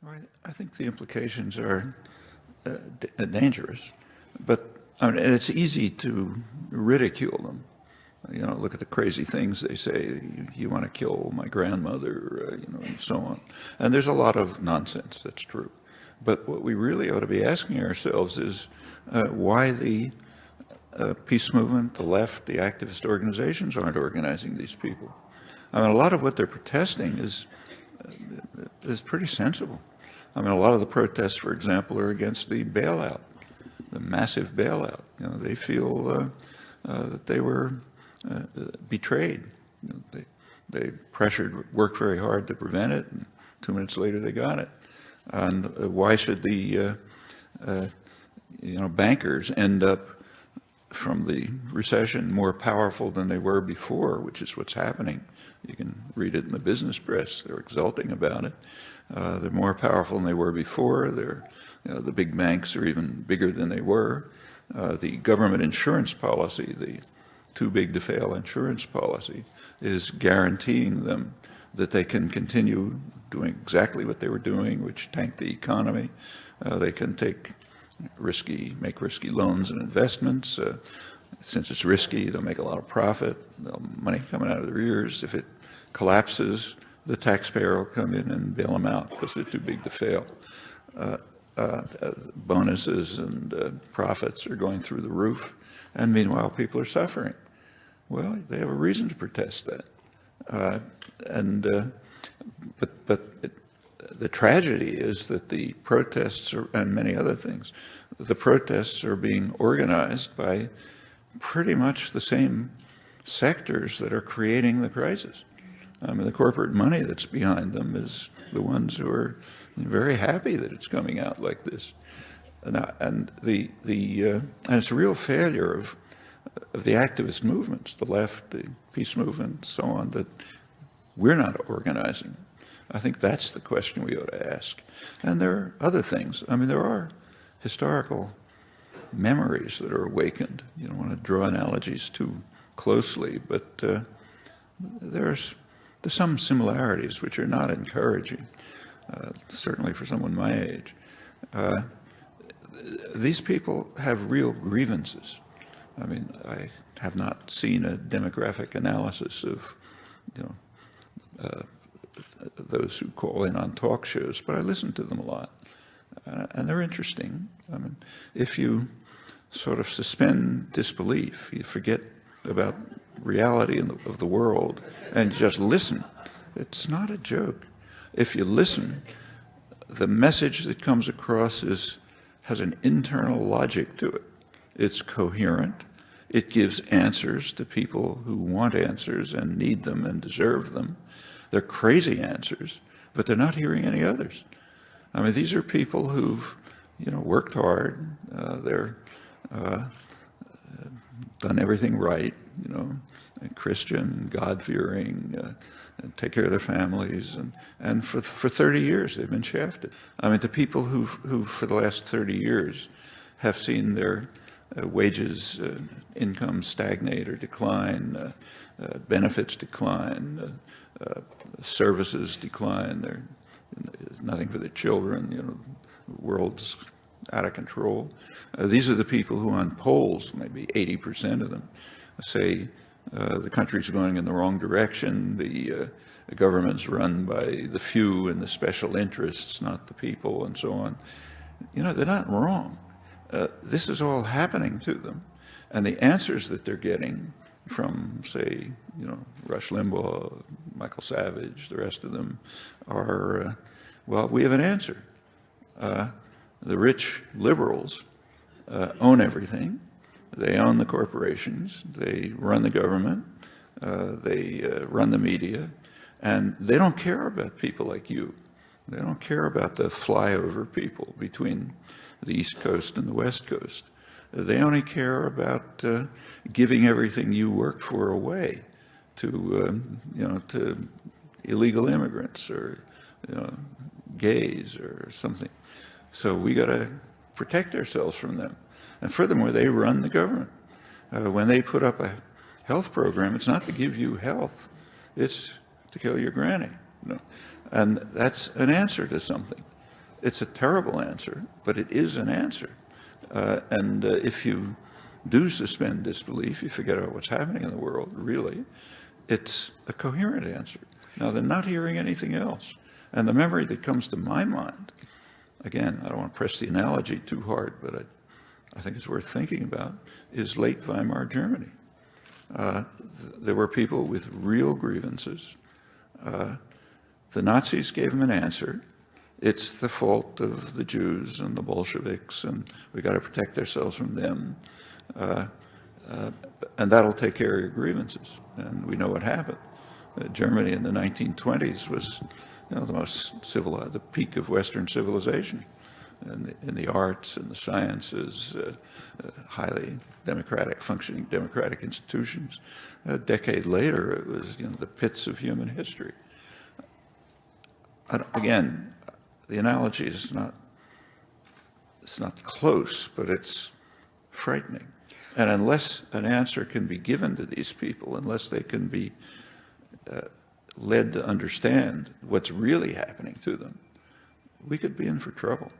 I think the implications are dangerous, but and it's easy to ridicule them. You know, look at the crazy things they say. You want to kill my grandmother, you know, and so on. And there's a lot of nonsense. That's true. But what we really ought to be asking ourselves is why the peace movement, the left, the activist organizations aren't organizing these people. I mean, a lot of what they're protesting is pretty sensible. I mean, a lot of the protests, for example, are against the bailout, the massive bailout. You know, they feel that they were betrayed. You know, they worked very hard to prevent it, and 2 minutes later they got it. And why should the bankers end up from the recession more powerful than they were before, which is what's happening? You can read it in the business press. They're exulting about it. They're more powerful than they were before. The big banks are even bigger than they were. The government insurance policy, the too big to fail insurance policy, is guaranteeing them that they can continue doing exactly what they were doing, which tanked the economy. They can make risky loans and investments. Since it's risky, they'll make a lot of profit. Money coming out of their ears. If it collapses, the taxpayer will come in and bail them out because they're too big to fail. Bonuses and profits are going through the roof, and meanwhile people are suffering. Well, they have a reason to protest that. But the tragedy is that the protests and many other things, the protests are being organized by pretty much the same sectors that are creating the crisis. I mean, the corporate money that's behind them is the ones who are very happy that it's coming out like this. And it's a real failure of the activist movements, the left, the peace movement, so on, that we're not organizing. I think that's the question we ought to ask. And there are other things. I mean, there are historical memories that are awakened. You don't want to draw analogies too closely, but there's some similarities which are not encouraging, certainly for someone my age. These people have real grievances. I mean, I have not seen a demographic analysis of, those who call in on talk shows, but I listen to them a lot, and they're interesting. I mean, if you sort of suspend disbelief, you forget about reality of the world, and just listen, it's not a joke. If you listen, the message that comes across has an internal logic to it. It's coherent. It gives answers to people who want answers and need them and deserve them. They're crazy answers, but they're not hearing any others. I mean, these are people who've, worked hard. They're done everything right, Christian, God-fearing, take care of their families, and for 30 years they've been shafted. I mean, the people who for the last 30 years have seen their wages, income stagnate or decline, benefits decline, services decline. There's nothing for the children. The world's out of control. These are the people who, on polls, maybe 80% of them, say the country's going in the wrong direction. The government's run by the few and the special interests, not the people, and so on. They're not wrong. This is all happening to them, and the answers that they're getting from, say, Rush Limbaugh, Michael Savage, the rest of them, are, well, we have an answer. The rich liberals own everything. They own the corporations. They run the government. They run the media, and they don't care about people like you. They don't care about the flyover people between the East Coast and the West Coast. They only care about giving everything you worked for away to illegal immigrants or gays or something. So we got to protect ourselves from them. And furthermore, they run the government. When they put up a health program, it's not to give you health; it's to kill your granny. And that's an answer to something. It's a terrible answer, but it is an answer. And if you do suspend disbelief, you forget about what's happening in the world, really, it's a coherent answer. Now, they're not hearing anything else. And the memory that comes to my mind, again, I don't want to press the analogy too hard, but I think it's worth thinking about, is late Weimar Germany. There were people with real grievances. The Nazis gave them an answer. It's the fault of the Jews and the Bolsheviks, and we've got to protect ourselves from them. And that'll take care of your grievances. And we know what happened. Germany in the 1920s was, the most civilized, the peak of Western civilization, in the arts and the sciences, highly democratic, functioning democratic institutions. A decade later, it was, the pits of human history. Again, the analogy is it's not close, but it's frightening. And unless an answer can be given to these people, unless they can be led to understand what's really happening to them, we could be in for trouble.